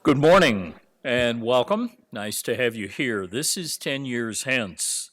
Good morning and welcome. Nice to have you here. This is 10 Years Hence.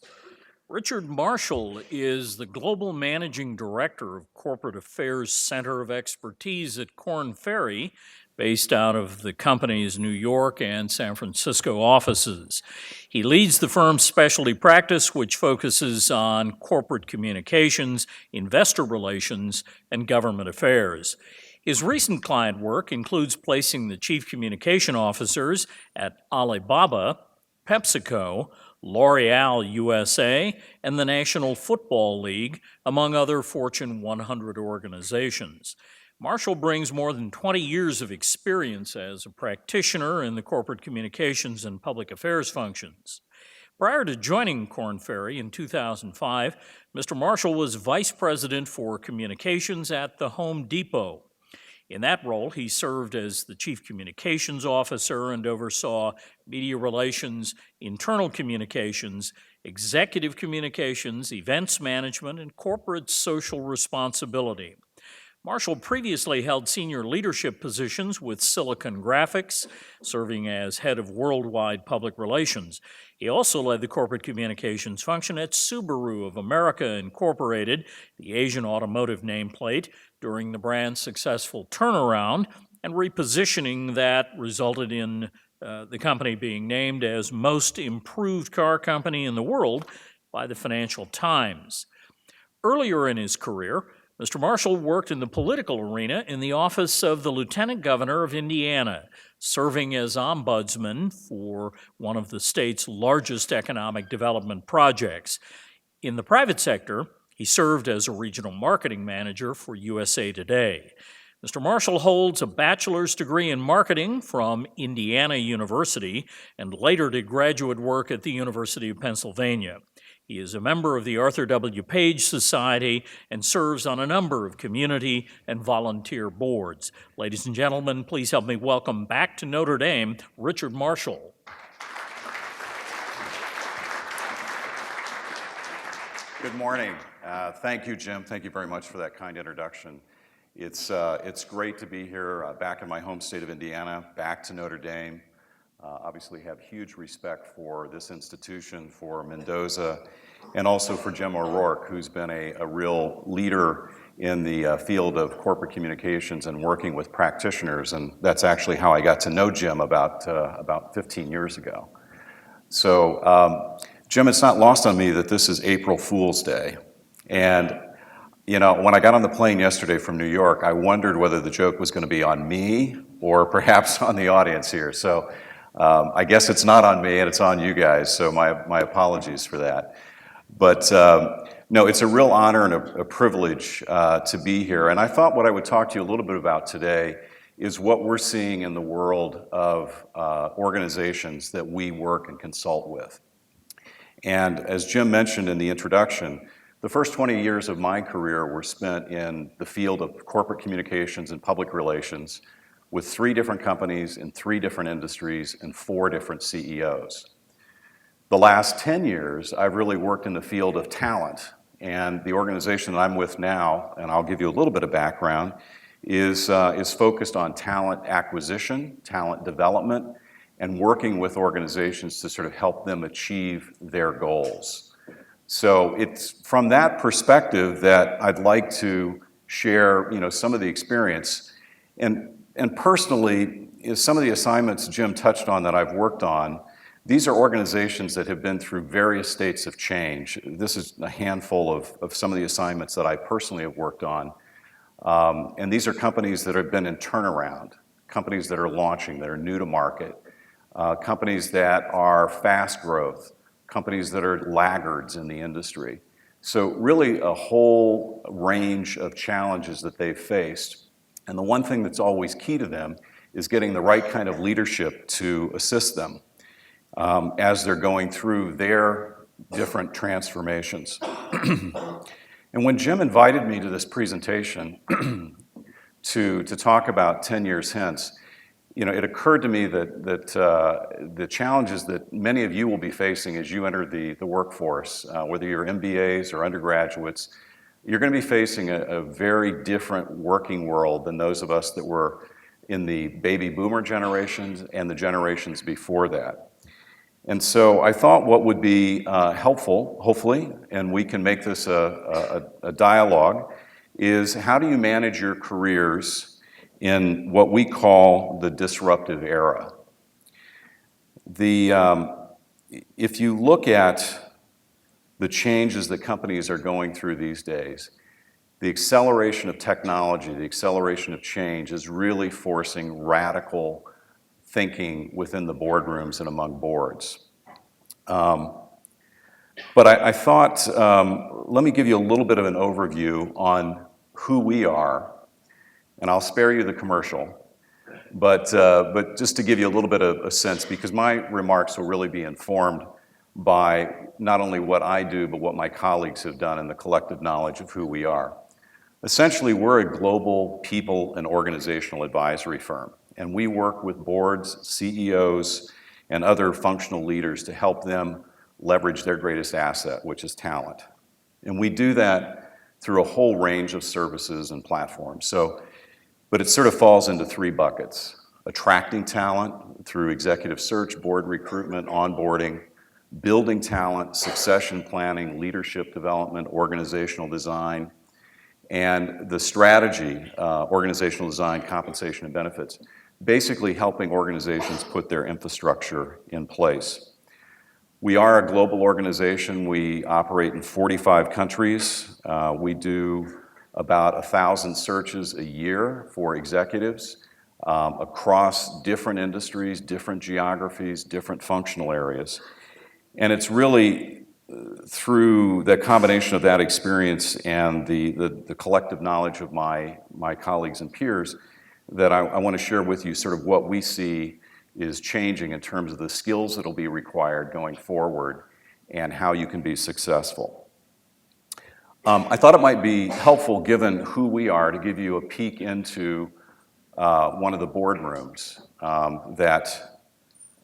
Richard Marshall is the Global Managing Director of Corporate Affairs Center of Expertise at Korn Ferry, based out of the company's New York and San Francisco offices. He leads the firm's specialty practice, which focuses on corporate communications, investor relations, and government affairs. His recent client work includes placing the chief communication officers at Alibaba, PepsiCo, L'Oreal USA, and the National Football League, among other Fortune 100 organizations. Marshall brings more than 20 years of experience as a practitioner in the corporate communications and public affairs functions. Prior to joining Korn Ferry in 2005, Mr. Marshall was vice president for communications at the Home Depot. In that role, he served as the chief communications officer and oversaw media relations, internal communications, executive communications, events management, and corporate social responsibility. Marshall previously held senior leadership positions with Silicon Graphics, serving as head of worldwide public relations. He also led the corporate communications function at Subaru of America Incorporated, the Asian automotive nameplate, during the brand's successful turnaround and repositioning that resulted in the company being named as most improved car company in the world by the Financial Times. Earlier in his career, Mr. Marshall worked in the political arena in the office of the Lieutenant Governor of Indiana, serving as ombudsman for one of the state's largest economic development projects. In the private sector, he served as a regional marketing manager for USA Today. Mr. Marshall holds a bachelor's degree in marketing from Indiana University and later did graduate work at the University of Pennsylvania. He is a member of the Arthur W. Page Society and serves on a number of community and volunteer boards. Ladies and gentlemen, please help me welcome back to Notre Dame, Richard Marshall. Good morning. Thank you, Jim. Thank you very much for that kind introduction. It's great to be here back in my home state of Indiana, back to Notre Dame. Obviously have huge respect for this institution, for Mendoza, and also for Jim O'Rourke, who's been a real leader in the field of corporate communications and working with practitioners. And that's actually how I got to know Jim about 15 years ago. So, Jim, it's not lost on me that this is April Fool's Day. And, you know, when I got on the plane yesterday from New York, I wondered whether the joke was going to be on me or perhaps on the audience here. So I guess it's not on me and it's on you guys, so my apologies for that. But no, it's a real honor and a privilege to be here. And I thought what I would talk to you a little bit about today is what we're seeing in the world of organizations that we work and consult with. And as Jim mentioned in the introduction, the first 20 years of my career were spent in the field of corporate communications and public relations with 3 different companies in 3 different industries and 4 different CEOs. The last 10 years, I've really worked in the field of talent, and the organization that I'm with now, and I'll give you a little bit of background, is focused on talent acquisition, talent development, and working with organizations to sort of help them achieve their goals. So it's from that perspective that I'd like to share, some of the experience. And personally, some of the assignments Jim touched on that I've worked on, these are organizations that have been through various states of change. This is a handful of some of the assignments that I personally have worked on. And these are companies that have been in turnaround, companies that are launching, that are new to market, companies that are fast growth, companies that are laggards in the industry. So really a whole range of challenges that they've faced. And the one thing that's always key to them is getting the right kind of leadership to assist them as they're going through their different transformations. And when Jim invited me to this presentation to talk about 10 years hence, it occurred to me that the challenges that many of you will be facing as you enter the workforce, whether you're MBAs or undergraduates, you're going to be facing a very different working world than those of us that were in the baby boomer generations and the generations before that. And so I thought what would be helpful, hopefully, and we can make this a dialogue, is how do you manage your careers in what we call the disruptive era? If you look at the changes that companies are going through these days, the acceleration of technology, the acceleration of change is really forcing radical thinking within the boardrooms and among boards. But I thought, let me give you a little bit of an overview on who we are, and I'll spare you the commercial, but just to give you a little bit of a sense, because my remarks will really be informed by not only what I do, but what my colleagues have done and the collective knowledge of who we are. Essentially, we're a global people and organizational advisory firm, and we work with boards, CEOs, and other functional leaders to help them leverage their greatest asset, which is talent. And we do that through a whole range of services and platforms. But it sort of falls into three buckets: attracting talent through executive search, board recruitment, onboarding; building talent, succession planning, leadership development, organizational design; and the strategy, organizational design, compensation, and benefits, basically helping organizations put their infrastructure in place. We are a global organization. We operate in 45 countries. We do about 1,000 searches a year for executives across different industries, different geographies, different functional areas. And it's really through the combination of that experience and the collective knowledge of my colleagues and peers that I want to share with you sort of what we see is changing in terms of the skills that will be required going forward and how you can be successful. I thought it might be helpful, given who we are, to give you a peek into one of the boardrooms that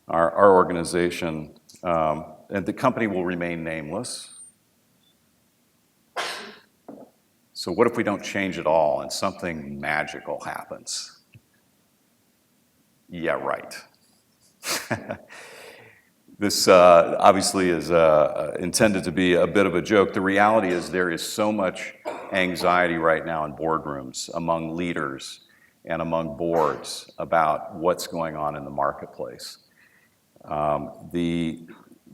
our organization, and the company will remain nameless. So what if we don't change it all and something magical happens? Yeah, right. This obviously is intended to be a bit of a joke. The reality is there is so much anxiety right now in boardrooms, among leaders and among boards, about what's going on in the marketplace.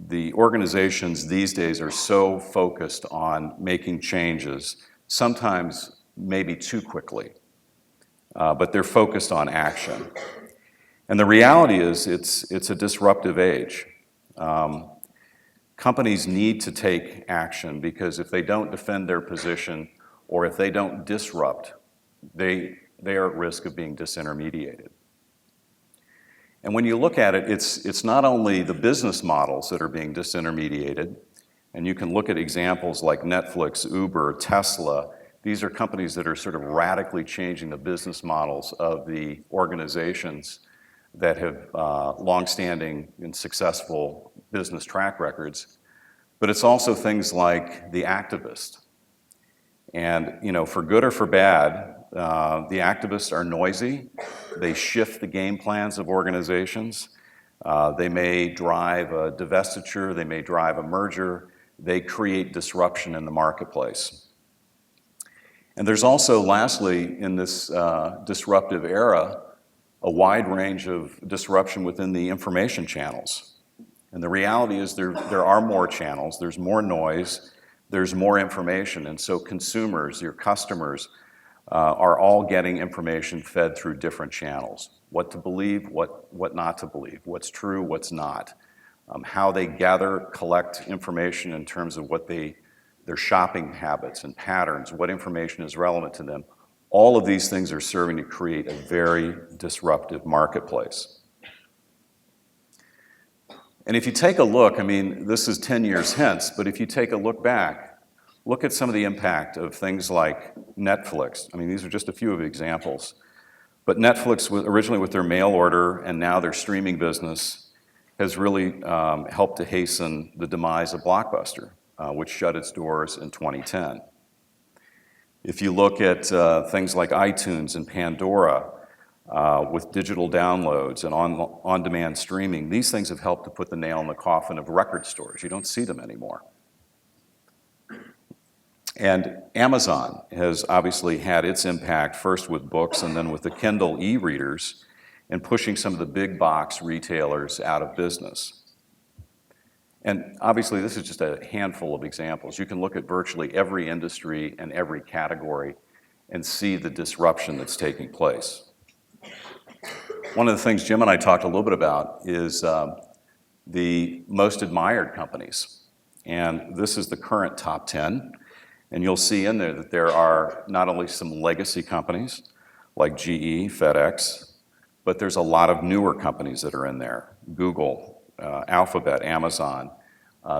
The organizations these days are so focused on making changes, sometimes maybe too quickly, but they're focused on action. And the reality is it's a disruptive age. Companies need to take action, because if they don't defend their position or if they don't disrupt, they are at risk of being disintermediated. And when you look at it, it's not only the business models that are being disintermediated, and you can look at examples like Netflix, Uber, Tesla. These are companies that are sort of radically changing the business models of the organizations that have longstanding and successful business track records. But it's also things like the activist. And for good or for bad, the activists are noisy. They shift the game plans of organizations. They may drive a divestiture. They may drive a merger. They create disruption in the marketplace. And there's also, lastly, in this disruptive era, a wide range of disruption within the information channels. And the reality is there are more channels, there's more noise, there's more information, and so consumers, your customers, are all getting information fed through different channels. What to believe, what not to believe, what's true, what's not, how they gather, collect information in terms of what their shopping habits and patterns, what information is relevant to them. All of these things are serving to create a very disruptive marketplace. And if you take a look, this is 10 years hence, but if you take a look back, look at some of the impact of things like Netflix. These are just a few of the examples. But Netflix, originally with their mail order and now their streaming business, has really helped to hasten the demise of Blockbuster, which shut its doors in 2010. If you look at things like iTunes and Pandora, with digital downloads and on-demand streaming, these things have helped to put the nail in the coffin of record stores. You don't see them anymore. And Amazon has obviously had its impact first with books and then with the Kindle e-readers and pushing some of the big box retailers out of business. And obviously this is just a handful of examples. You can look at virtually every industry and every category and see the disruption that's taking place. One of the things Jim and I talked a little bit about is the most admired companies. And this is the current top 10. And you'll see in there that there are not only some legacy companies like GE, FedEx, but there's a lot of newer companies that are in there. Google, Alphabet, Amazon.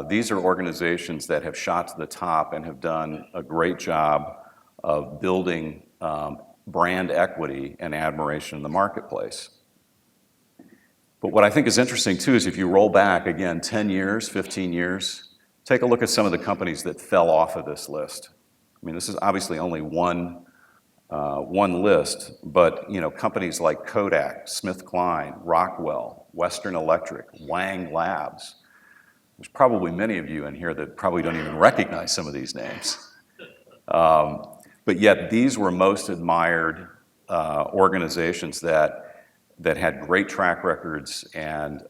These are organizations that have shot to the top and have done a great job of building brand equity and admiration in the marketplace. But what I think is interesting too is if you roll back again 10 years, 15 years, take a look at some of the companies that fell off of this list. I mean, this is obviously only one list, but companies like Kodak, SmithKline, Rockwell, Western Electric, Wang Labs. There's probably many of you in here that probably don't even recognize some of these names. But yet these were most admired organizations that had great track records and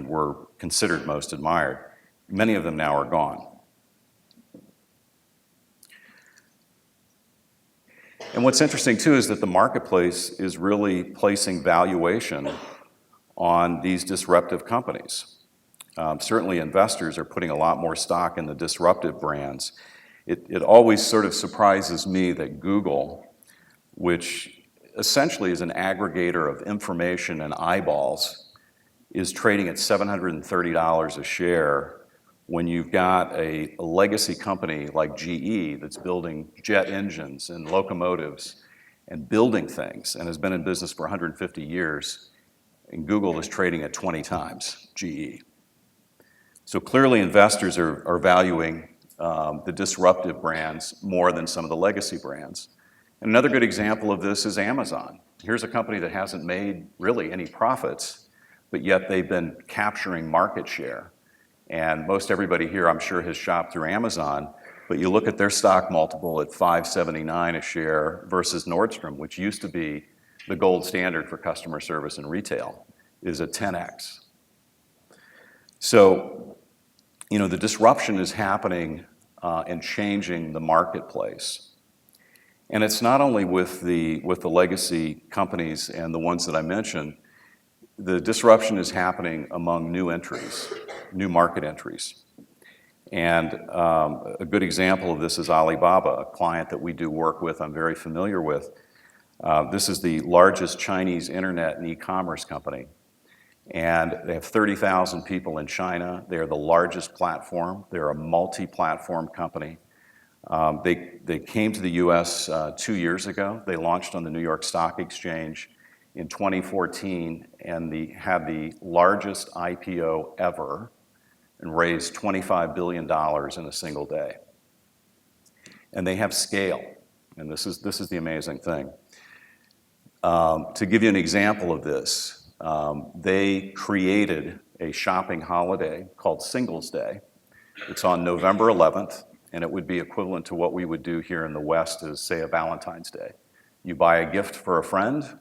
were considered most admired. Many of them now are gone. And what's interesting too is that the marketplace is really placing valuation on these disruptive companies. Certainly investors are putting a lot more stock in the disruptive brands. It always sort of surprises me that Google, which essentially is an aggregator of information and eyeballs, is trading at $730 a share when you've got a legacy company like GE that's building jet engines and locomotives and building things and has been in business for 150 years, and Google is trading at 20 times GE. So clearly investors are valuing the disruptive brands more than some of the legacy brands. And another good example of this is Amazon. Here's a company that hasn't made really any profits, but yet they've been capturing market share. And most everybody here, I'm sure, has shopped through Amazon, but you look at their stock multiple at 5.79 a share versus Nordstrom, which used to be the gold standard for customer service and retail, is at 10x. So, the disruption is happening and changing the marketplace. And it's not only with the legacy companies and the ones that I mentioned. The disruption is happening among new entries, new market entries. And a good example of this is Alibaba, a client that we do work with, I'm very familiar with. This is the largest Chinese internet and e-commerce company. And they have 30,000 people in China. They are the largest platform. They're a multi-platform company. They came to the US 2 years ago. They launched on the New York Stock Exchange in 2014 and had the largest IPO ever and raised $25 billion in a single day. And they have scale, and this is the amazing thing. To give you an example of this, they created a shopping holiday called Singles Day. It's on November 11th, and it would be equivalent to what we would do here in the West as, say, a Valentine's Day. You buy a gift for a friend,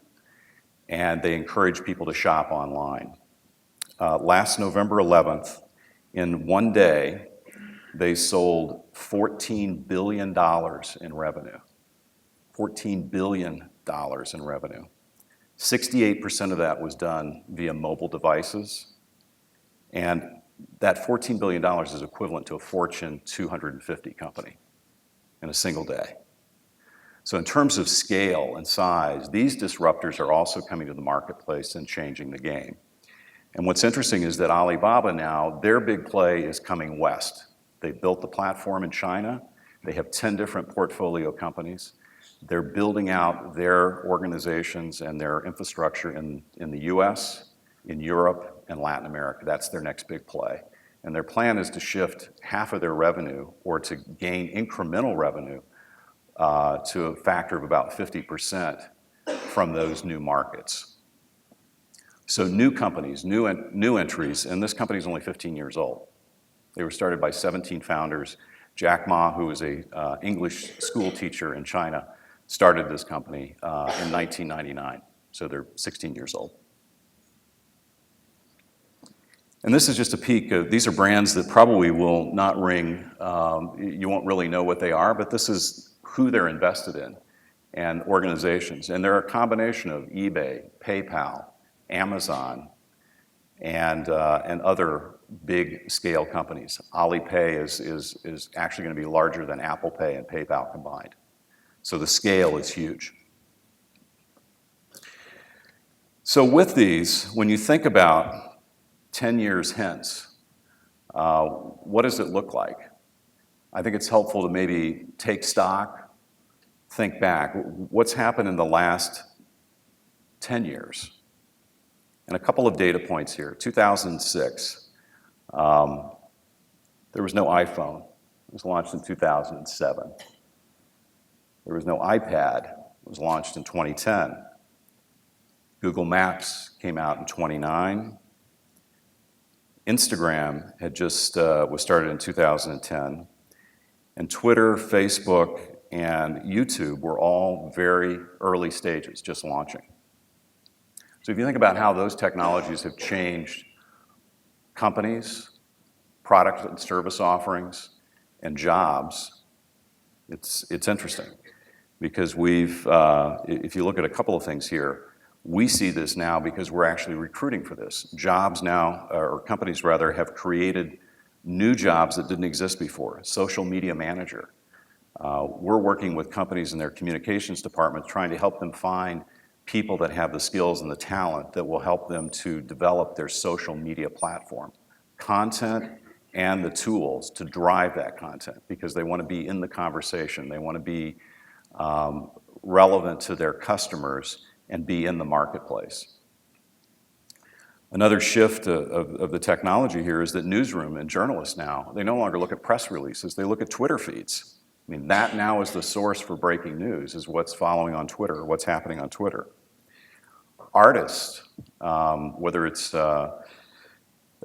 and they encourage people to shop online. Last November 11th, in one day, they sold $14 billion in revenue. $14 billion in revenue. 68% of that was done via mobile devices, and that $14 billion is equivalent to a Fortune 250 company in a single day. So in terms of scale and size, these disruptors are also coming to the marketplace and changing the game. And what's interesting is that Alibaba now, their big play is coming west. They built the platform in China. They have 10 different portfolio companies. They're building out their organizations and their infrastructure in the US, in Europe, and Latin America. That's their next big play. And their plan is to shift half of their revenue or to gain incremental revenue to a factor of about 50% from those new markets. So new companies, new entries, and this company is only 15 years old. They were started by 17 founders. Jack Ma, who was a English school teacher in China, started this company in 1999. So they're 16 years old. And this is just a peek of, these are brands that probably will not ring, you won't really know what they are, but this is who they're invested in and organizations. And they're a combination of eBay, PayPal, Amazon, and other big scale companies. Alipay is actually going to be larger than Apple Pay and PayPal combined. So the scale is huge. So with these, when you think about 10 years hence, what does it look like? I think it's helpful to maybe take stock, think back. What's happened in the last 10 years? And a couple of data points here. 2006, there was no iPhone. It was launched in 2007. There was no iPad. It was launched in 2010. Google Maps came out in 2009. Instagram had just was started in 2010. And Twitter, Facebook, and YouTube were all very early stages, just launching. So if you think about how those technologies have changed companies, product and service offerings, and jobs, it's interesting. Because we've, if you look at a couple of things here, we see this now because we're actually recruiting for this. Jobs now, or companies rather, have created new jobs that didn't exist before. Social media manager. We're working with companies in their communications department trying to help them find people that have the skills and the talent that will help them to develop their social media platform. Content and the tools to drive that content because they want to be in the conversation. They want to be relevant to their customers and be in the marketplace. Another shift of the technology here is that newsroom and journalists now, they no longer look at press releases, they look at Twitter feeds. I mean, that now is the source for breaking news, is what's following on Twitter, what's happening on Twitter. Artists, whether it's a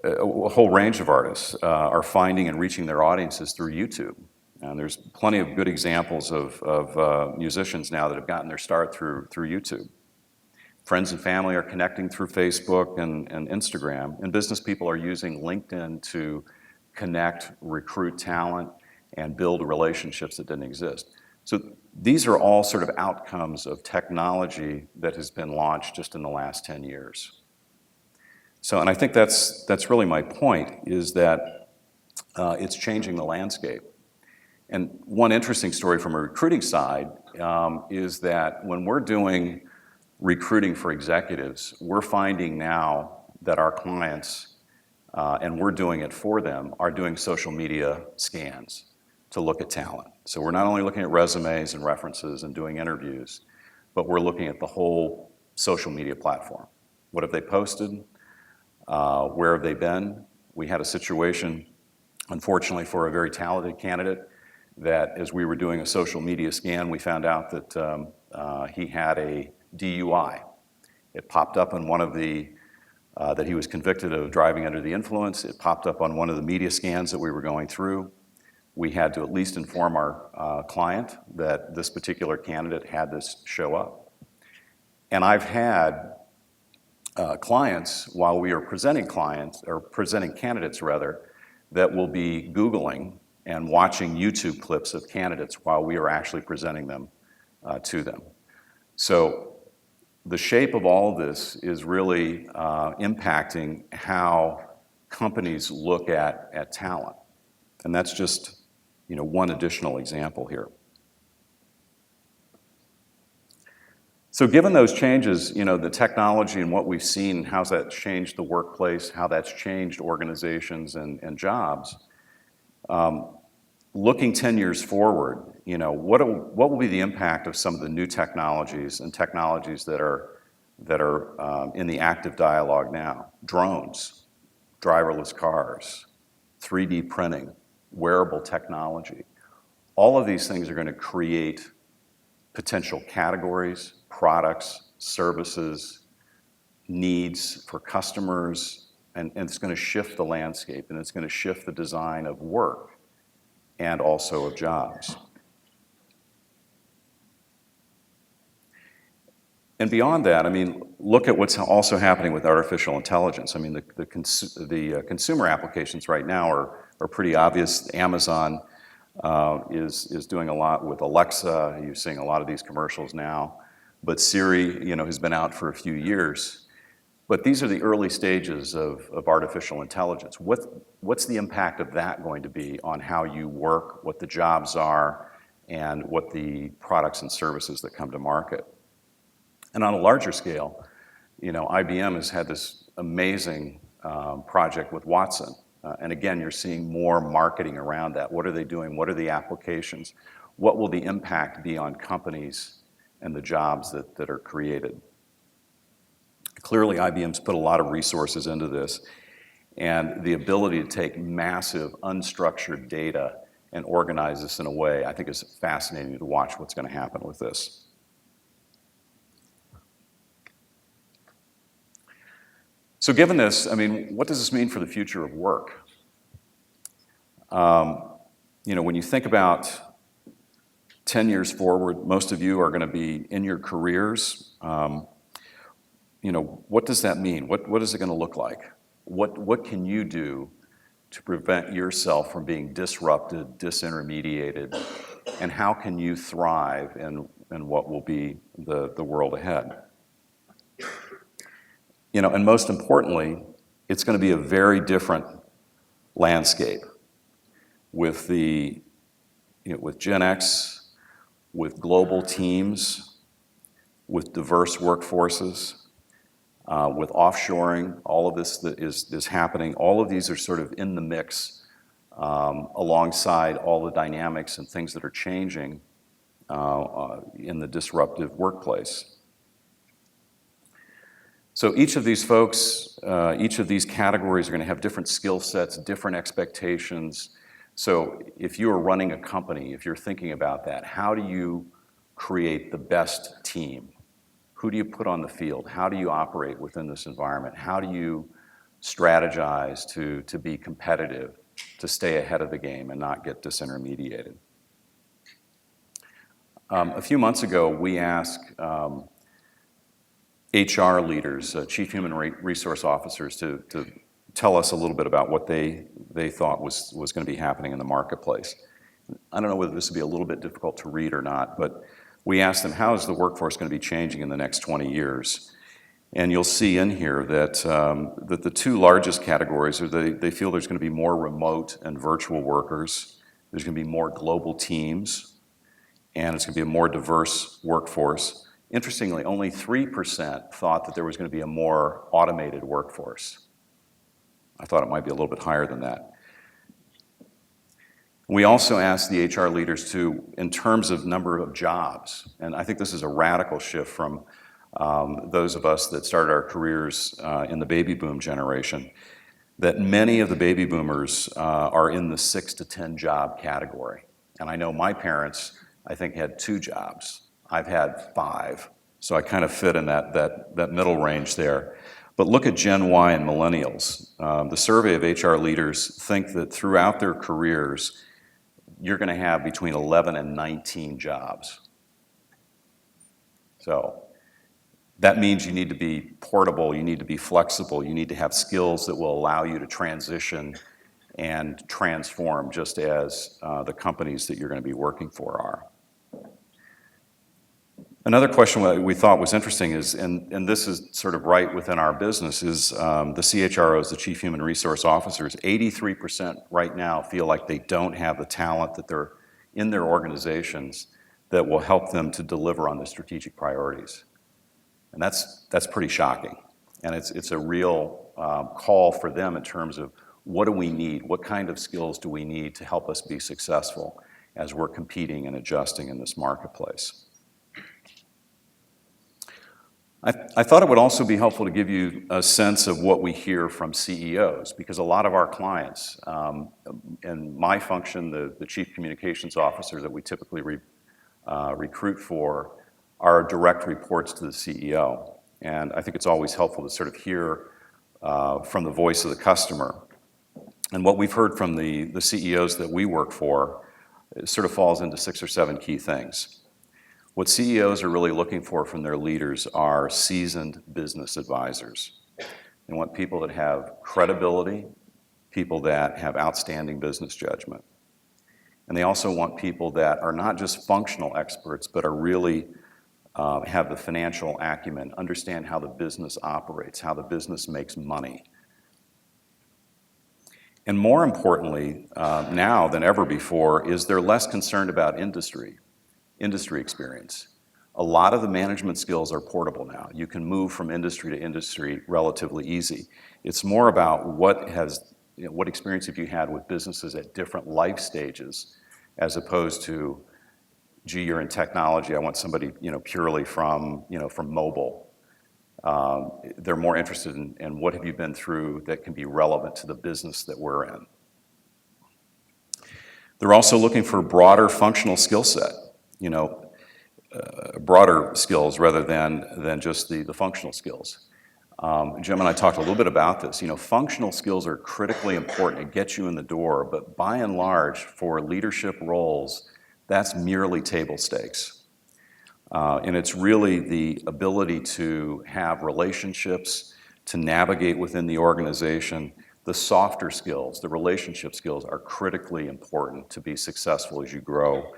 whole range of artists, are finding and reaching their audiences through YouTube. And there's plenty of good examples of musicians now that have gotten their start through YouTube. Friends and family are connecting through Facebook and Instagram, and business people are using LinkedIn to connect, recruit talent, and build relationships that didn't exist. So these are all sort of outcomes of technology that has been launched just in the last 10 years. So, and I think that's really my point, is that it's changing the landscape. And one interesting story from a recruiting side is that when we're doing recruiting for executives, we're finding now that our clients, and we're doing it for them, are doing social media scans to look at talent. So we're not only looking at resumes and references and doing interviews, but we're looking at the whole social media platform. What have they posted? Where have they been? We had a situation, unfortunately, for a very talented candidate that as we were doing a social media scan, we found out that he had a DUI. It popped up on one of the, that he was convicted of driving under the influence. It popped up on one of the media scans that we were going through. We had to at least inform our client that this particular candidate had this show up. And I've had clients, while we are presenting clients, or presenting candidates rather, that will be Googling and watching YouTube clips of candidates while we are actually presenting them to them. So the shape of all of this is really impacting how companies look at talent. And that's just, you know, one additional example here. So given those changes, you know, the technology and what we've seen, how's that changed the workplace, how that's changed organizations and jobs, looking 10 years forward, you know, what will be the impact of some of the new technologies and technologies that are in the active dialogue now? Drones, driverless cars, 3D printing, wearable technology. All of these things are going to create potential categories, products, services, needs for customers, and it's going to shift the landscape, and it's going to shift the design of work and also of jobs. And beyond that, I mean, look at what's also happening with artificial intelligence. I mean, the consumer applications right now are pretty obvious. Amazon is doing a lot with Alexa. You're seeing a lot of these commercials now. But Siri, has been out for a few years. But these are the early stages of artificial intelligence. What's the impact of that going to be on how you work, what the jobs are, and what the products and services that come to market? And on a larger scale, IBM has had this amazing project with Watson. And again, you're seeing more marketing around that. What are they doing? What are the applications? What will the impact be on companies and the jobs that are created? Clearly, IBM's put a lot of resources into this. And the ability to take massive, unstructured data and organize this in a way, I think is fascinating to watch what's going to happen with this. So given this, I mean, what does this mean for the future of work? When you think about 10 years forward, most of you are going to be in your careers. What does that mean? What is it going to look like? What can you do to prevent yourself from being disrupted, disintermediated, and how can you thrive in what will be the world ahead? And most importantly, it's going to be a very different landscape with with Gen X, with global teams, with diverse workforces, with offshoring. All of this that is happening. All of these are sort of in the mix alongside all the dynamics and things that are changing in the disruptive workplace. So each of these folks, each of these categories are going to have different skill sets, different expectations. So if you are running a company, if you're thinking about that, how do you create the best team? Who do you put on the field? How do you operate within this environment? How do you strategize to be competitive, to stay ahead of the game and not get disintermediated? A few months ago, we asked HR leaders, chief human resource officers, to tell us a little bit about what they thought was going to be happening in the marketplace. I don't know whether this would be a little bit difficult to read or not, but we asked them, how is the workforce going to be changing in the next 20 years? And you'll see in here that the two largest categories are they feel there's going to be more remote and virtual workers, there's going to be more global teams, and it's going to be a more diverse workforce. Interestingly, only 3% thought that there was going to be a more automated workforce. I thought it might be a little bit higher than that. We also asked the HR leaders in terms of number of jobs, and I think this is a radical shift from those of us that started our careers in the baby boom generation, that many of the baby boomers are in the 6 to 10 job category. And I know my parents, I think, had 2 jobs. I've had 5, so I kind of fit in that middle range there. But look at Gen Y and Millennials. The survey of HR leaders think that throughout their careers, you're going to have between 11 and 19 jobs. So that means you need to be portable, you need to be flexible, you need to have skills that will allow you to transition and transform just as the companies that you're going to be working for are. Another question we thought was interesting is, and this is sort of right within our business, is the CHROs, the Chief Human Resource Officers, 83% right now feel like they don't have the talent that they're in their organizations that will help them to deliver on the strategic priorities. And that's pretty shocking. And it's a real call for them in terms of what do we need, what kind of skills do we need to help us be successful as we're competing and adjusting in this marketplace. I thought it would also be helpful to give you a sense of what we hear from CEOs, because a lot of our clients, and my function, the Chief Communications Officer that we typically recruit for, are direct reports to the CEO. And I think it's always helpful to sort of hear from the voice of the customer. And what we've heard from the CEOs that we work for, it sort of falls into 6 or 7 key things. What CEOs are really looking for from their leaders are seasoned business advisors. They want people that have credibility, people that have outstanding business judgment. And they also want people that are not just functional experts, but are really have the financial acumen, understand how the business operates, how the business makes money. And more importantly, now than ever before, is they're less concerned about industry experience. A lot of the management skills are portable now. You can move from industry to industry relatively easy. It's more about what experience have you had with businesses at different life stages, as opposed to, gee, you're in technology, I want somebody purely from mobile. They're more interested in what have you been through that can be relevant to the business that we're in. They're also looking for broader functional skill set, broader skills rather than just the functional skills. Jim and I talked a little bit about this. Functional skills are critically important. It gets you in the door, but by and large, for leadership roles, that's merely table stakes. And it's really the ability to have relationships, to navigate within the organization. The softer skills, the relationship skills, are critically important to be successful as you grow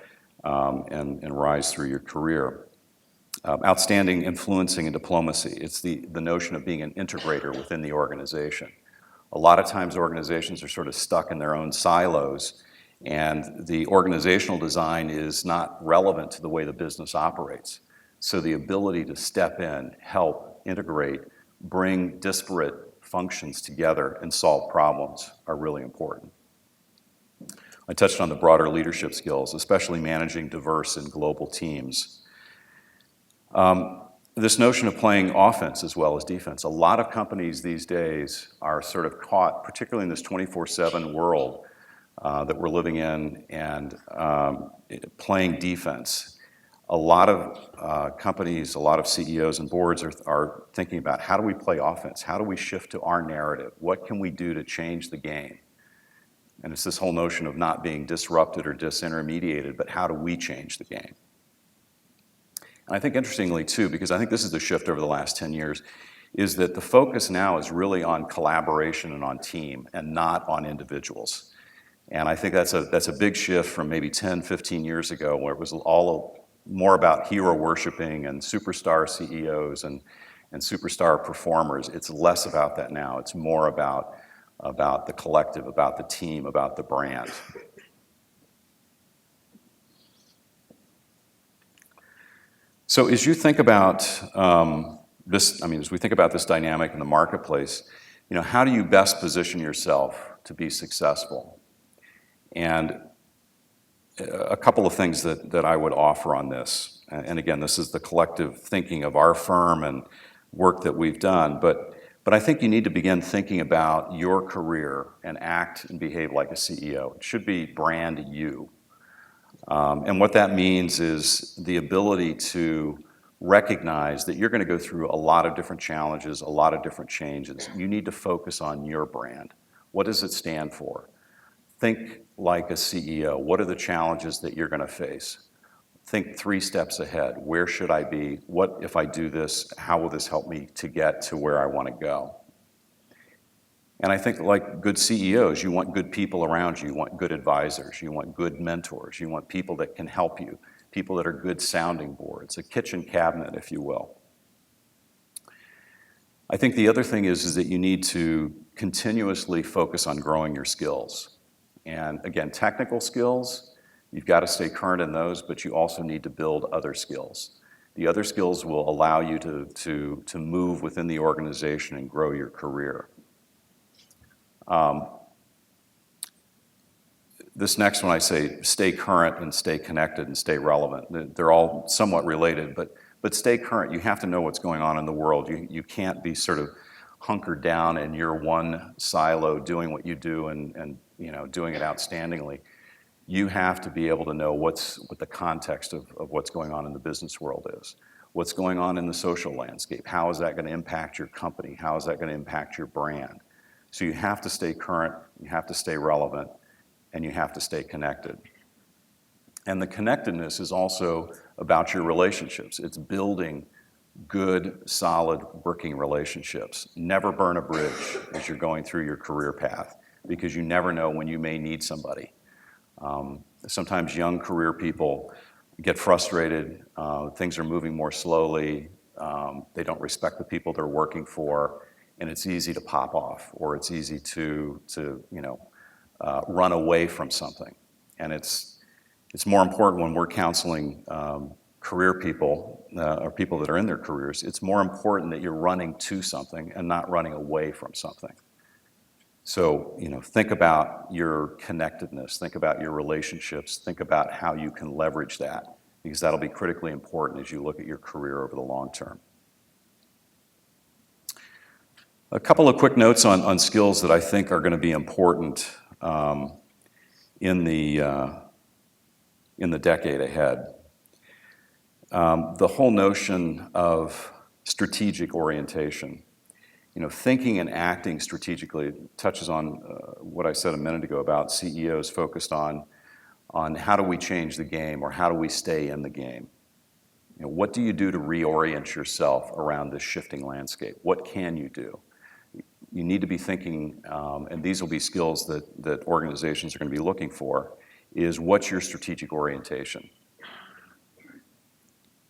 and rise through your career. Outstanding influencing and diplomacy. It's the notion of being an integrator within the organization. A lot of times organizations are sort of stuck in their own silos, and the organizational design is not relevant to the way the business operates. So the ability to step in, help, integrate, bring disparate functions together and solve problems are really important. I touched on the broader leadership skills, especially managing diverse and global teams. This notion of playing offense as well as defense. A lot of companies these days are sort of caught, particularly in this 24/7 world that we're living in, and playing defense. A lot of companies, a lot of CEOs and boards are thinking about, how do we play offense? How do we shift to our narrative? What can we do to change the game? And it's this whole notion of not being disrupted or disintermediated, but how do we change the game? And I think interestingly too, because I think this is the shift over the last 10 years, is that the focus now is really on collaboration and on team and not on individuals. And I think that's a big shift from maybe 10, 15 years ago, where it was all more about hero worshiping and superstar CEOs and superstar performers. It's less about that now. It's more about the collective, about the team, about the brand. So as you think about as we think about this dynamic in the marketplace, how do you best position yourself to be successful? And a couple of things that I would offer on this, and again, this is the collective thinking of our firm and work that we've done, but I think you need to begin thinking about your career and act and behave like a CEO. It should be brand you. And what that means is the ability to recognize that you're going to go through a lot of different challenges, a lot of different changes. You need to focus on your brand. What does it stand for? Think like a CEO. What are the challenges that you're going to face? Think 3 steps ahead. Where should I be? What if I do this? How will this help me to get to where I want to go? And I think, like good CEOs, you want good people around you. You want good advisors. You want good mentors. You want people that can help you, people that are good sounding boards, a kitchen cabinet, if you will. I think the other thing is that you need to continuously focus on growing your skills. And again, technical skills, you've got to stay current in those, but you also need to build other skills. The other skills will allow you to move within the organization and grow your career. This next one, I say stay current and stay connected and stay relevant. They're all somewhat related, but stay current. You have to know what's going on in the world. You can't be sort of hunkered down in your one silo doing what you do and doing it outstandingly. You have to be able to know what the context of what's going on in the business world is. What's going on in the social landscape? How is that going to impact your company? How is that going to impact your brand? So you have to stay current, you have to stay relevant, and you have to stay connected. And the connectedness is also about your relationships. It's building good, solid working relationships. Never burn a bridge as you're going through your career path, because you never know when you may need somebody. Sometimes young career people get frustrated, things are moving more slowly, they don't respect the people they're working for, and it's easy to pop off, or it's easy to run away from something. And it's more important when we're counseling career people, or people that are in their careers, it's more important that you're running to something and not running away from something. So, think about your connectedness, think about your relationships, think about how you can leverage that, because that'll be critically important as you look at your career over the long term. A couple of quick notes on skills that I think are going to be important in the decade ahead. The whole notion of strategic orientation. Thinking and acting strategically touches on what I said a minute ago about CEOs focused on how do we change the game, or how do we stay in the game. What do you do to reorient yourself around this shifting landscape? What can you do? You need to be thinking, and these will be skills that organizations are going to be looking for, is what's your strategic orientation?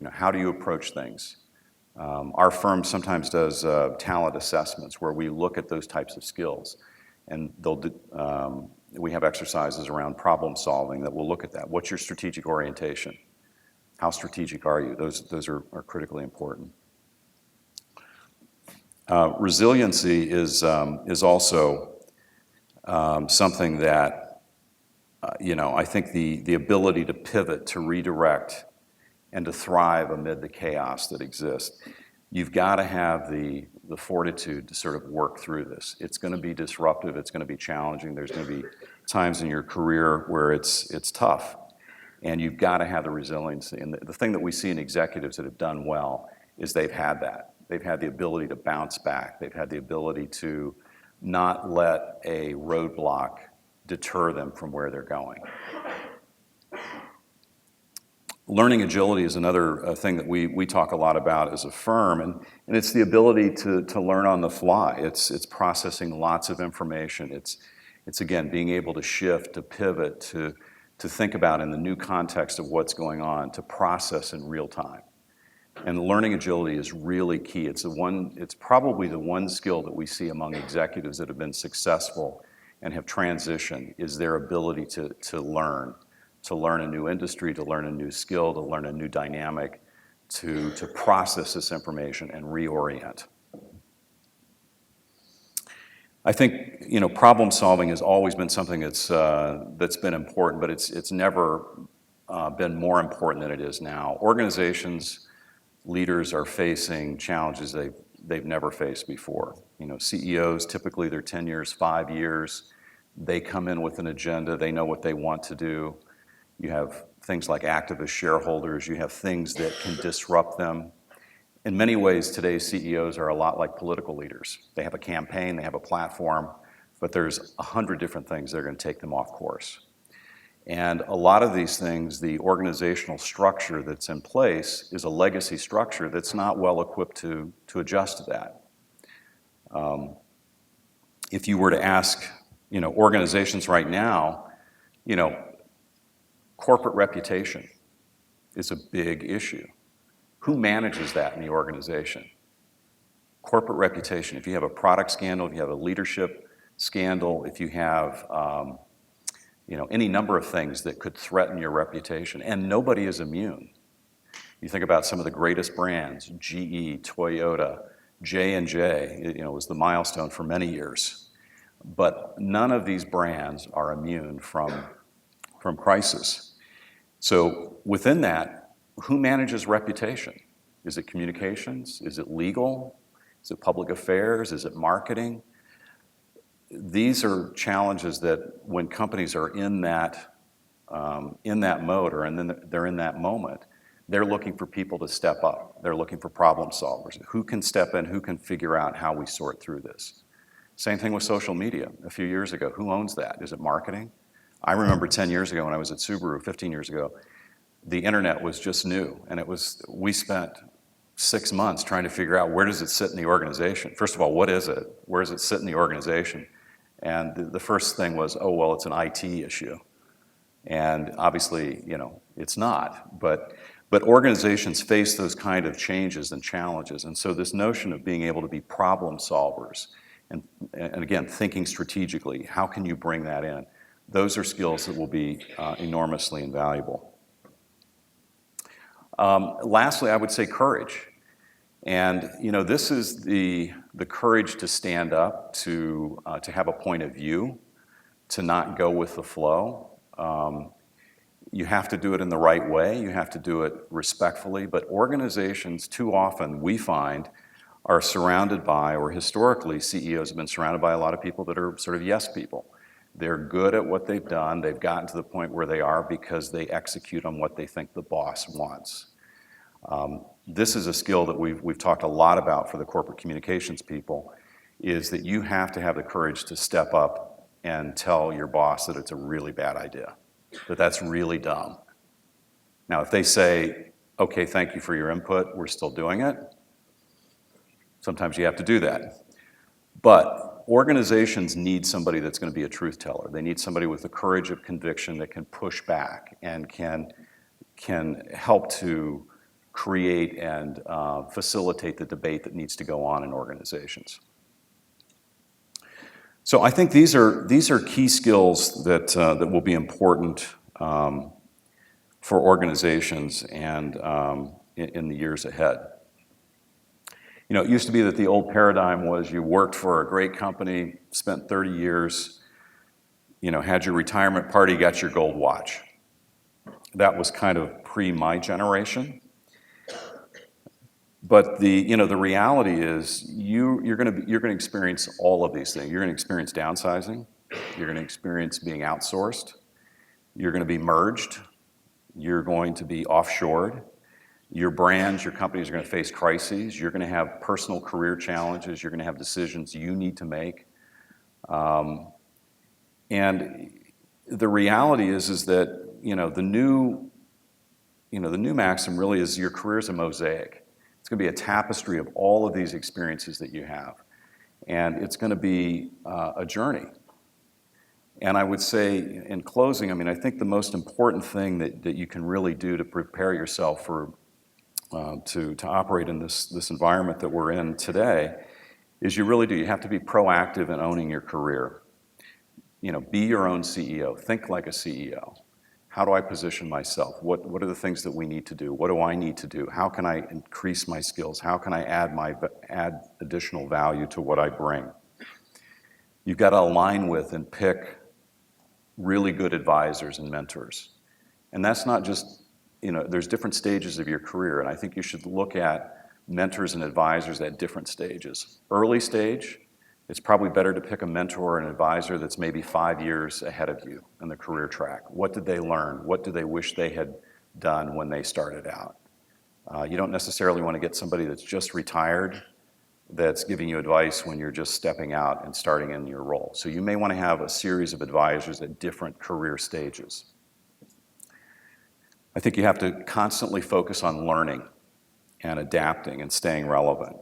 How do you approach things? Our firm sometimes does talent assessments where we look at those types of skills, and we have exercises around problem solving that will look at that. What's your strategic orientation? How strategic are you? Those are critically important. Resiliency is also something that I think the ability to pivot, to redirect, and to thrive amid the chaos that exists. You've got to have the fortitude to sort of work through this. It's going to be disruptive, it's going to be challenging, there's going to be times in your career where it's tough, and you've got to have the resiliency. And the thing that we see in executives that have done well is they've had that. They've had the ability to bounce back, they've had the ability to not let a roadblock deter them from where they're going. Learning agility is another thing that we talk a lot about as a firm, and it's the ability to learn on the fly. It's processing lots of information. It's again being able to shift, to pivot, to think about in the new context of what's going on, to process in real time. And learning agility is really key. It's probably the one skill that we see among executives that have been successful and have transitioned, is their ability to learn a new industry, to learn a new skill, to learn a new dynamic, to process this information and reorient. I think problem solving has always been something that's been important, but it's never been more important than it is now. Organizations, leaders are facing challenges they've never faced before. CEOs, typically their tenures 5 years. They come in with an agenda. They know what they want to do. You have things like activist shareholders. You have things that can disrupt them. In many ways, today's CEOs are a lot like political leaders. They have a campaign, they have a platform, but there's 100 different things that are going to take them off course. And a lot of these things, the organizational structure that's in place is a legacy structure that's not well equipped to adjust to that. If you were to ask, organizations right now, corporate reputation is a big issue. Who manages that in the organization? Corporate reputation. If you have a product scandal, if you have a leadership scandal, if you have any number of things that could threaten your reputation, and nobody is immune. You think about some of the greatest brands, GE, Toyota, J&J, was the milestone for many years. But none of these brands are immune from crisis. So within that, who manages reputation? Is it communications? Is it legal? Is it public affairs? Is it marketing? These are challenges that when companies are in that mode, or they're in that moment, They're looking for people to step up. They're looking for problem solvers. Who can step in? Who can figure out how we sort through this? Same thing with social media a few years ago. Who owns that? Is it marketing? I remember 10 years ago when I was at Subaru, 15 years ago, the internet was just new, and we spent 6 months trying to figure out where does it sit in the organization. First of all, what is it? Where does it sit in the organization? And the first thing was, oh, well, it's an IT issue. And obviously, it's not. But organizations face those kind of changes and challenges. And so this notion of being able to be problem solvers, and again, thinking strategically, how can you bring that in? Those are skills that will be enormously invaluable. Lastly, I would say courage. And this is the courage to stand up, to have a point of view, to not go with the flow. You have to do it in the right way. You have to do it respectfully. But organizations, too often, we find, are surrounded by, or historically, CEOs have been surrounded by a lot of people that are sort of yes people. They're good at what they've done. They've gotten to the point where they are because they execute on what they think the boss wants. This is a skill that we've talked a lot about for the corporate communications people, is that you have to have the courage to step up and tell your boss that it's a really bad idea, that that's really dumb. Now, if they say, okay, thank you for your input, we're still doing it, sometimes you have to do that. But organizations need somebody that's going to be a truth teller. They need somebody with the courage of conviction that can push back and can help to create and facilitate the debate that needs to go on in organizations. So I think these are key skills that will be important for organizations and in the years ahead. It used to be that the old paradigm was you worked for a great company, spent 30 years, had your retirement party, got your gold watch. That was kind of pre my generation. But the reality is you're going to experience all of these things. You're going to experience downsizing. You're going to experience being outsourced. You're going to be merged. You're going to be offshored. Your brands, your companies are going to face crises. You're going to have personal career challenges. You're going to have decisions you need to make. And the reality is that the new maxim really is your career is a mosaic. It's going to be a tapestry of all of these experiences that you have, and it's going to be a journey. And I would say, in closing, I think the most important thing that you can really do to prepare yourself for to operate in this environment that we're in today is you have to be proactive in owning your career. Be your own CEO. Think like a CEO. How do I position myself? What are the things that we need to do? What do I need to do? How can I increase my skills? How can I add additional value to what I bring? You've got to align with and pick really good advisors and mentors. And that's not just, there's different stages of your career, and I think you should look at mentors and advisors at different stages. Early stage, it's probably better to pick a mentor or an advisor that's maybe 5 years ahead of you in the career track. What did they learn? What do they wish they had done when they started out? You don't necessarily want to get somebody that's just retired that's giving you advice when you're just stepping out and starting in your role. So you may want to have a series of advisors at different career stages. I think you have to constantly focus on learning and adapting and staying relevant.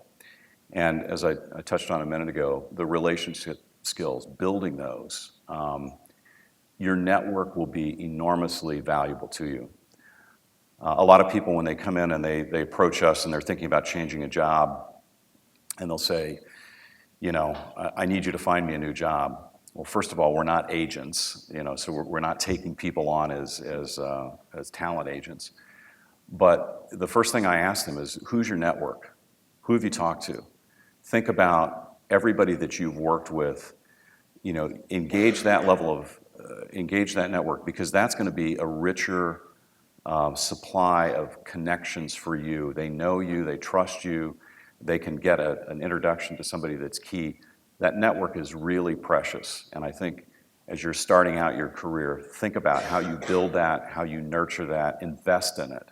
And as I touched on a minute ago, the relationship skills, building those, your network will be enormously valuable to you. A lot of people, when they come in and they approach us and they're thinking about changing a job, and they'll say, I need you to find me a new job. Well, first of all, we're not agents, so we're not taking people on as talent agents. But the first thing I ask them is, who's your network? Who have you talked to? Think about everybody that you've worked with. Engage that network, because that's going to be a richer supply of connections for you. They know you, they trust you, they can get an introduction to somebody that's key. That network is really precious, and I think as you're starting out your career, think about how you build that, how you nurture that, invest in it,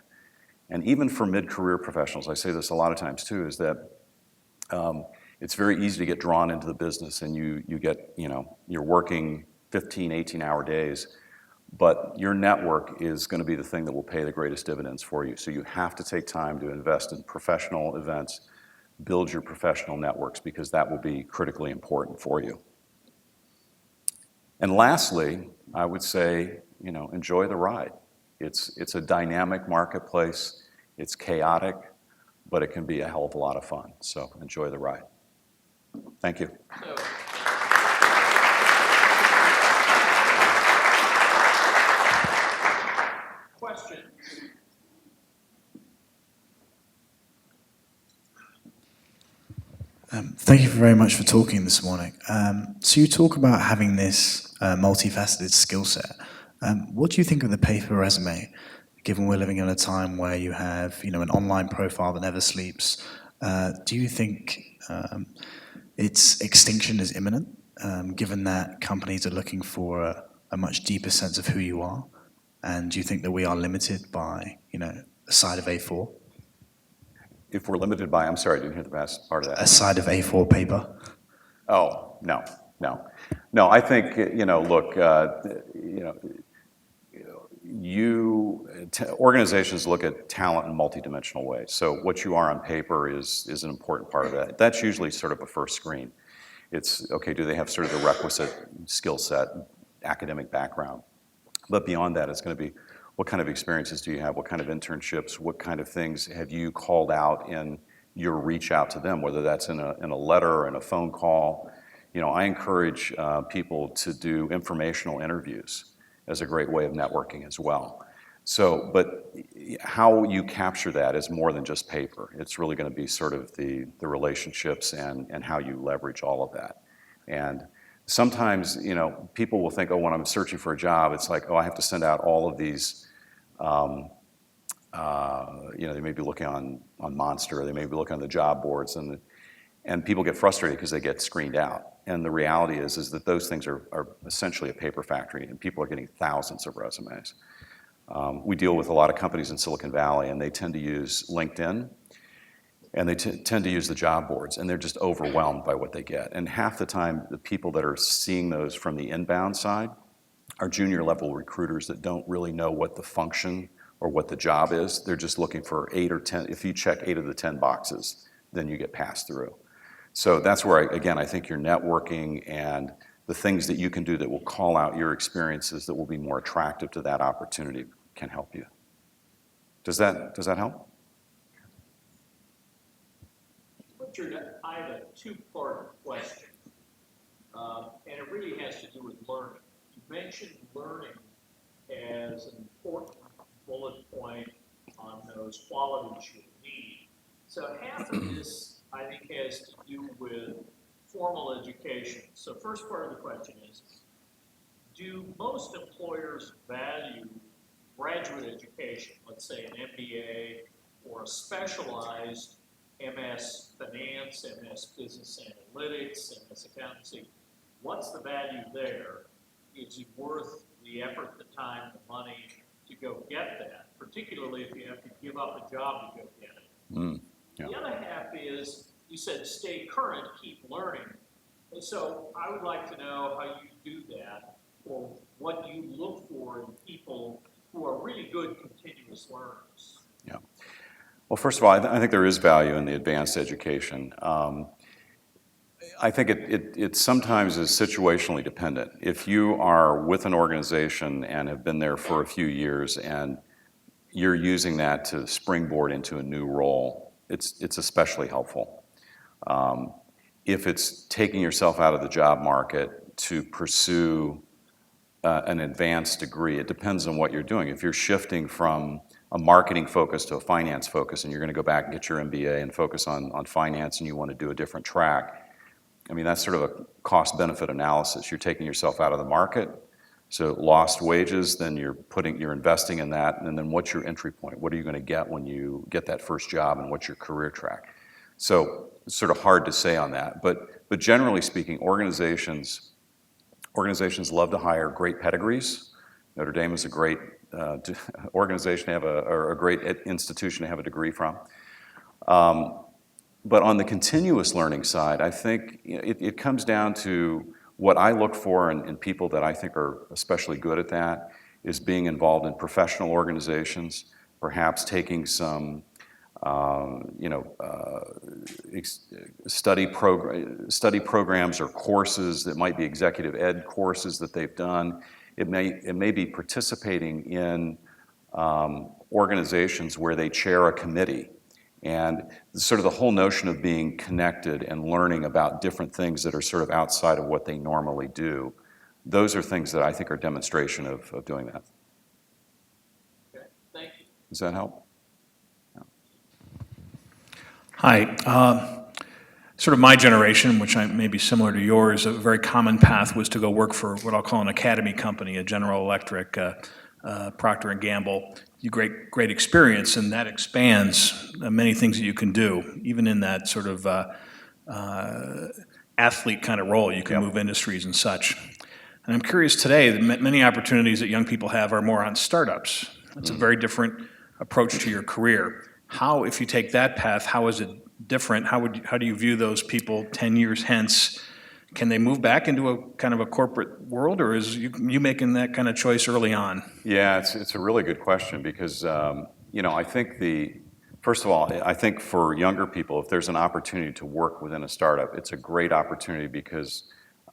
And even for mid-career professionals, I say this a lot of times too, is that it's very easy to get drawn into the business and you get, you're working 15, 18-hour days, but your network is going to be the thing that will pay the greatest dividends for you. So you have to take time to invest in professional events, build your professional networks, because that will be critically important for you. And lastly, I would say, enjoy the ride. It's a dynamic marketplace. It's chaotic, but it can be a hell of a lot of fun. So enjoy the ride. Thank you. Questions? Thank you very much for talking this morning. So you talk about having this multifaceted skill set. What do you think of the paper resume, given we're living in a time where you have, an online profile that never sleeps? Do you think its extinction is imminent, given that companies are looking for a much deeper sense of who you are? And do you think that we are limited by, a side of A4? If we're limited by, I'm sorry, I didn't hear the last part of that. A side of A4 paper? Oh, no. I think, look, organizations look at talent in multidimensional ways. So what you are on paper is an important part of that. That's usually sort of a first screen. It's, okay, do they have sort of the requisite skill set, academic background? But beyond that, it's going to be, what kind of experiences do you have? What kind of internships? What kind of things have you called out in your reach out to them, whether that's in a letter or in a phone call? I encourage people to do informational interviews as a great way of networking as well. So, but how you capture that is more than just paper. It's really going to be sort of the relationships and how you leverage all of that. And sometimes, people will think, oh, when I'm searching for a job, it's like, oh, I have to send out all of these, they may be looking on Monster, they may be looking on the job boards, and people get frustrated because they get screened out. And the reality is that those things are essentially a paper factory, and people are getting thousands of resumes. We deal with a lot of companies in Silicon Valley, and they tend to use LinkedIn, and they tend to use the job boards, and they're just overwhelmed by what they get. And half the time, the people that are seeing those from the inbound side are junior level recruiters that don't really know what the function or what the job is. They're just looking for 8 or 10. If you check 8 of the 10 boxes, then you get passed through. So that's where, I think your networking and the things that you can do that will call out your experiences that will be more attractive to that opportunity can help you. Does that help? Richard, I have a two-part question, and it really has to do with learning. You mentioned learning as an important bullet point on those qualities you need. So half of this, I think, has to do with formal education. So first part of the question is, do most employers value graduate education, let's say an MBA or a specialized MS Finance, MS Business Analytics, MS Accountancy? What's the value there? Is it worth the effort, the time, the money to go get that, particularly if you have to give up a job to go get it? Yeah. The other half is, you said stay current, keep learning. And so I would like to know how you do that, or what you look for in people who are really good continuous learners. Yeah. Well, first of all, I think there is value in the advanced education. I think it sometimes is situationally dependent. If you are with an organization and have been there for a few years and you're using that to springboard into a new role, it's especially helpful. If it's taking yourself out of the job market to pursue an advanced degree, it depends on what you're doing. If you're shifting from a marketing focus to a finance focus and you're going to go back and get your MBA and focus on finance and you want to do a different track, I mean, that's sort of a cost-benefit analysis. You're taking yourself out of the market, so lost wages, then you're investing in that, and then what's your entry point? What are you going to get when you get that first job, and what's your career track? So it's sort of hard to say on that, but generally speaking, organizations love to hire great pedigrees. Notre Dame is a great organization to have or a great institution to have a degree from. But on the continuous learning side, I think it comes down to what I look for in people that I think are especially good at that is being involved in professional organizations, perhaps taking some study programs or courses that might be executive ed courses that they've done. It may be participating in organizations where they chair a committee. And sort of the whole notion of being connected and learning about different things that are sort of outside of what they normally do, those are things that I think are demonstration of doing that. Okay, thank you. Does that help? Hi. Sort of my generation, which may be similar to yours, a very common path was to go work for what I'll call an academy company, a General Electric, Procter & Gamble. Great experience, and that expands many things that you can do, even in that sort of athlete kind of role. You can move industries and such. And I'm curious today, many opportunities that young people have are more on startups. That's a very different approach to your career. How, if you take that path, how is it different? How do you view those people 10 years hence? Can they move back into a kind of a corporate world, or is you making that kind of choice early on? Yeah, it's a really good question because, I think first of all, I think for younger people, if there's an opportunity to work within a startup, it's a great opportunity because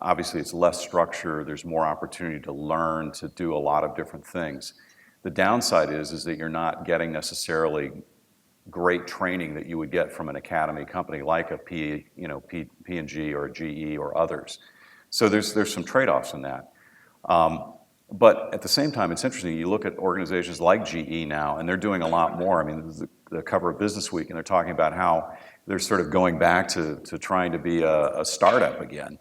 obviously it's less structure, there's more opportunity to learn, to do a lot of different things. The downside is that you're not getting necessarily great training that you would get from an academy company like a P&G or a GE or others. So there's some trade-offs in that. But at the same time, it's interesting. You look at organizations like GE now, and they're doing a lot more. I mean, this is the cover of Business Week, and they're talking about how they're sort of going back to trying to be a startup again.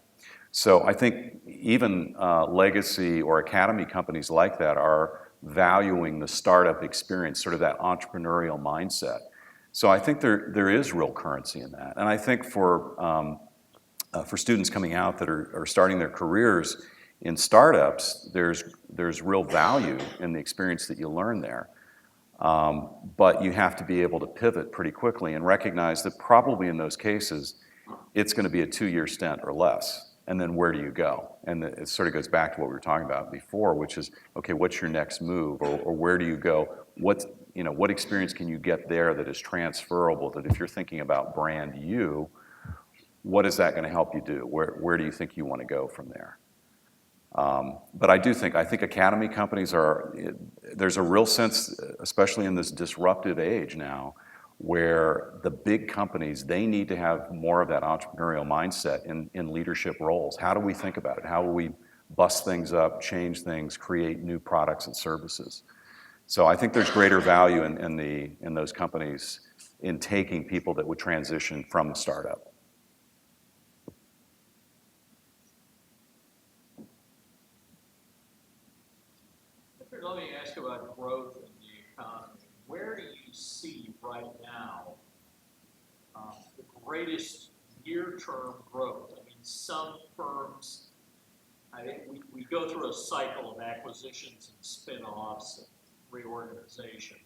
So I think even legacy or academy companies like that are valuing the startup experience, sort of that entrepreneurial mindset. So I think there is real currency in that. And I think for students coming out that are starting their careers in startups, there's real value in the experience that you learn there. But you have to be able to pivot pretty quickly and recognize that probably in those cases, it's going to be a 2-year stint or less. And then where do you go? And it sort of goes back to what we were talking about before, which is, okay, what's your next move? Or where do you go? What experience can you get there that is transferable, that if you're thinking about brand you, what is that going to help you do? Where do you think you want to go from there? But I think academy companies there's a real sense, especially in this disruptive age now, where the big companies, they need to have more of that entrepreneurial mindset in leadership roles. How do we think about it? How will we bust things up, change things, create new products and services? So I think there's greater value in those companies in taking people that would transition from the startup. Let me ask about growth in the economy. Where do you see right now the greatest near-term growth? I mean, some firms, I think we go through a cycle of acquisitions and spin-offs and reorganization.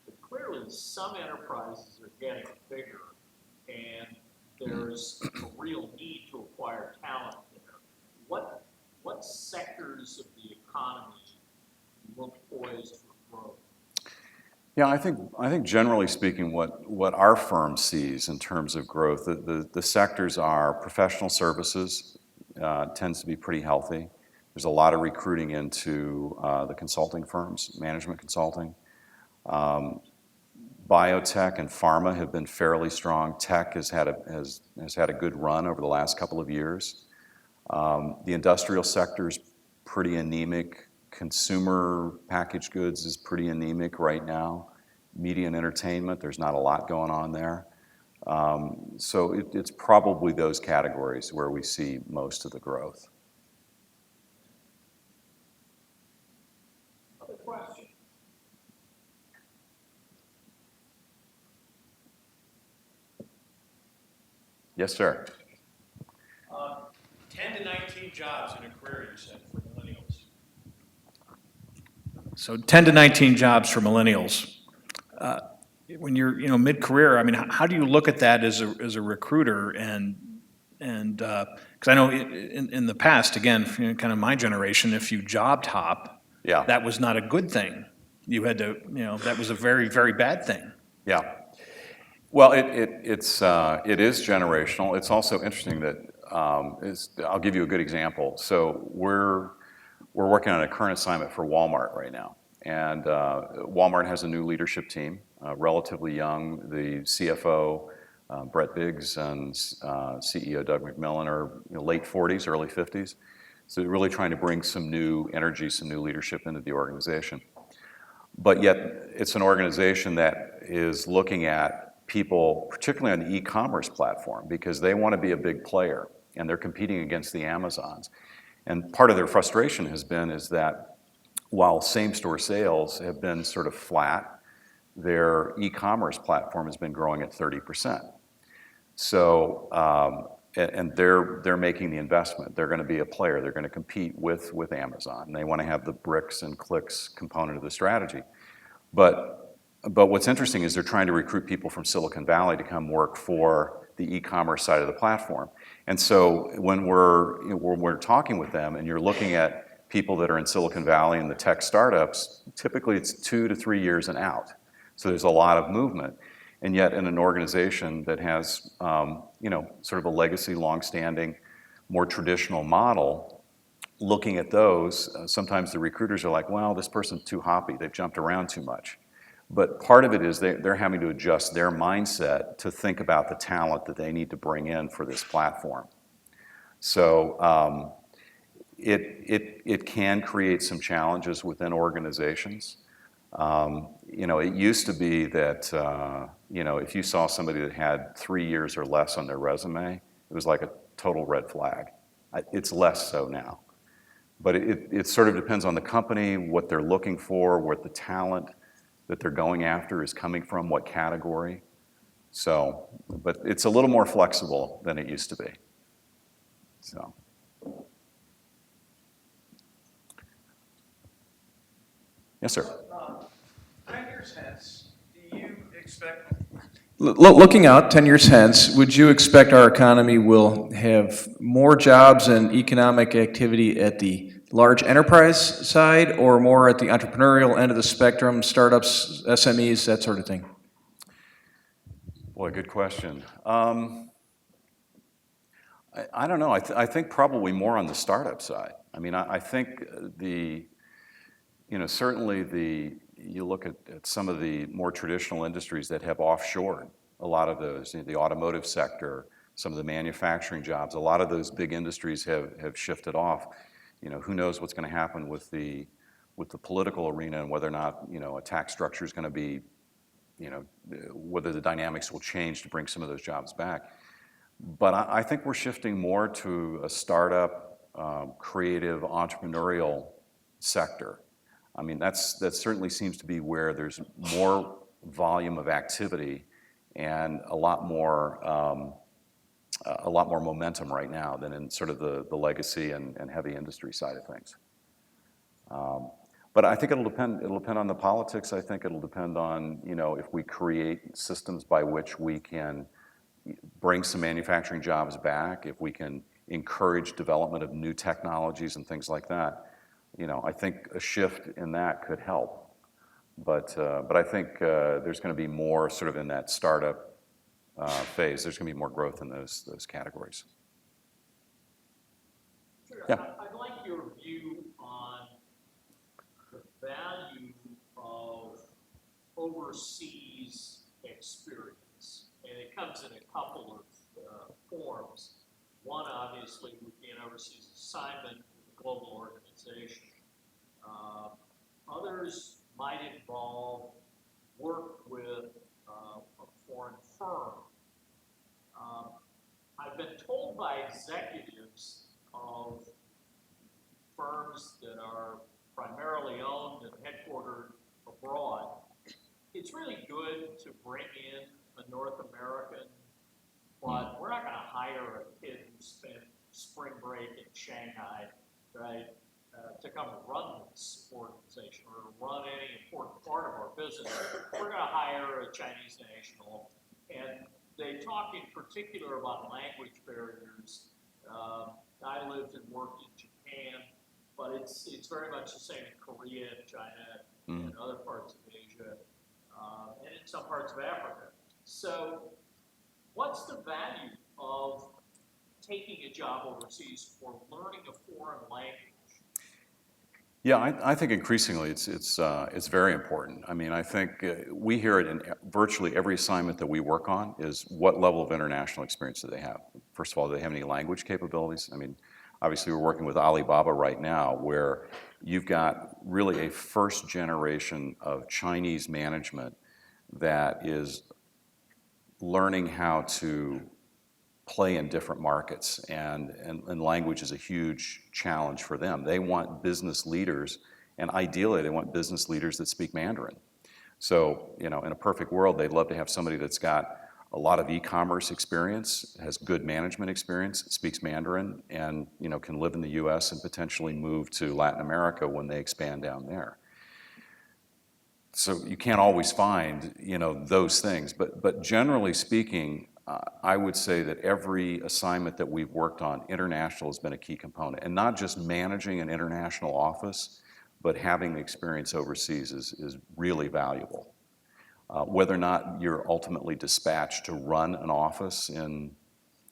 But clearly, some enterprises are getting bigger, and there's a real need to acquire talent there. What sectors of the economy look poised for growth? Yeah, I think generally speaking, what our firm sees in terms of growth, the sectors are professional services, tends to be pretty healthy. There's a lot of recruiting into the consulting firms, management consulting. Biotech and pharma have been fairly strong. Tech has had a good run over the last couple of years. The industrial sector is pretty anemic. Consumer packaged goods is pretty anemic right now. Media and entertainment, there's not a lot going on there. So it's probably those categories where we see most of the growth. Other question? Yes, sir. 10 to 19 jobs in a career, you said, for millennials. So 10 to 19 jobs for millennials. When you're, mid-career, I mean, how do you look at that as a recruiter? And because I know in the past, again, kind of my generation, if you job hop, Yeah. that was not a good thing. You had to, that was a very, very bad thing. Yeah. Well, it is generational. It's also interesting that I'll give you a good example. So we're working on a current assignment for Walmart right now, and Walmart has a new leadership team, relatively young. The CFO Brett Biggs and CEO Doug McMillan are late 40s, early 50s. So they're really trying to bring some new energy, some new leadership into the organization. But yet, it's an organization that is looking at people, particularly on the e-commerce platform, because they want to be a big player, and they're competing against the Amazons. And part of their frustration has been is that while same-store sales have been sort of flat, their e-commerce platform has been growing at 30%. So, and they're making the investment. They're going to be a player. They're going to compete with Amazon. They want to have the bricks and clicks component of the strategy. But what's interesting is they're trying to recruit people from Silicon Valley to come work for the e-commerce side of the platform. And so when we're talking with them, and you're looking at people that are in Silicon Valley and the tech startups, typically it's 2 to 3 years and out. So there's a lot of movement. And yet in an organization that has, sort of a legacy, long-standing, more traditional model, looking at those, sometimes the recruiters are like, well, this person's too hoppy. They've jumped around too much. But part of it is they're having to adjust their mindset to think about the talent that they need to bring in for this platform. So it can create some challenges within organizations. It used to be that, if you saw somebody that had 3 years or less on their resume, it was like a total red flag. It's less so now. But it sort of depends on the company, what they're looking for, what the talent that they're going after is coming from, what category. So, but it's a little more flexible than it used to be. So. Yes, sir. 10 years hence, do you expect... Looking out 10 years hence, would you expect our economy will have more jobs and economic activity at the large enterprise side or more at the entrepreneurial end of the spectrum, startups, SMEs, that sort of thing? Boy, good question. I don't know. I think probably more on the startup side. I mean, I think certainly you look at some of the more traditional industries that have offshored a lot of those, the automotive sector, some of the manufacturing jobs, a lot of those big industries have shifted off. Who knows what's going to happen with the political arena and whether or not, a tax structure is going to be, whether the dynamics will change to bring some of those jobs back. But I think we're shifting more to a startup, creative, entrepreneurial sector. I mean, that certainly seems to be where there's more volume of activity and a lot more momentum right now than in sort of the legacy and heavy industry side of things. But I think it'll depend on the politics. I think it'll depend on, if we create systems by which we can bring some manufacturing jobs back, if we can encourage development of new technologies and things like that. I think a shift in that could help. But I think there's going to be more sort of in that startup phase. There's going to be more growth in those categories. Sure. Yeah. I'd like your view on the value of overseas experience. And it comes in a couple of forms. One, obviously, would be an overseas assignment with a global organization. Others might involve work with a foreign firm. I've been told by executives of firms that are primarily owned and headquartered abroad, it's really good to bring in a North American, but we're not going to hire a kid who spent spring break in Shanghai, right? to come and run this organization or to run any important part of our business, we're going to hire a Chinese national. And they talk in particular about language barriers. I lived and worked in Japan, but it's very much the same in Korea and China and other parts of Asia, and in some parts of Africa. So what's the value of taking a job overseas or learning a foreign language? Yeah, I think increasingly it's very important. I mean, I think we hear it in virtually every assignment that we work on is what level of international experience do they have? First of all, do they have any language capabilities? I mean, obviously we're working with Alibaba right now where you've got really a first generation of Chinese management that is learning how to play in different markets, and language is a huge challenge for them. They want business leaders, and ideally they want business leaders that speak Mandarin. So, in a perfect world, they'd love to have somebody that's got a lot of e-commerce experience, has good management experience, speaks Mandarin, and can live in the US and potentially move to Latin America when they expand down there. So you can't always find, those things, but generally speaking, I would say that every assignment that we've worked on, international has been a key component. And not just managing an international office, but having the experience overseas is really valuable. Whether or not you're ultimately dispatched to run an office in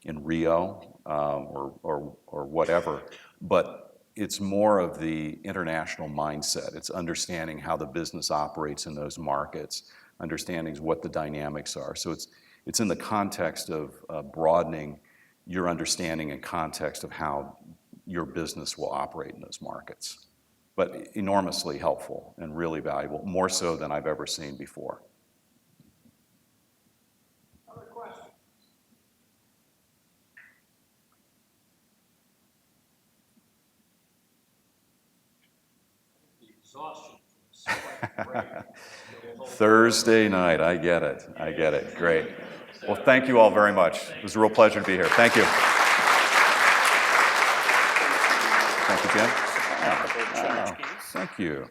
Rio or whatever, but it's more of the international mindset. It's understanding how the business operates in those markets, understanding what the dynamics are. So it's in the context of broadening your understanding and context of how your business will operate in those markets. But enormously helpful and really valuable, more so than I've ever seen before. Other questions? The exhaustion from the sweat break. Thursday night, I get it, great. Well, thank you all very much. It was a real pleasure to be here. Thank you. Thank you, Jim. Thank you.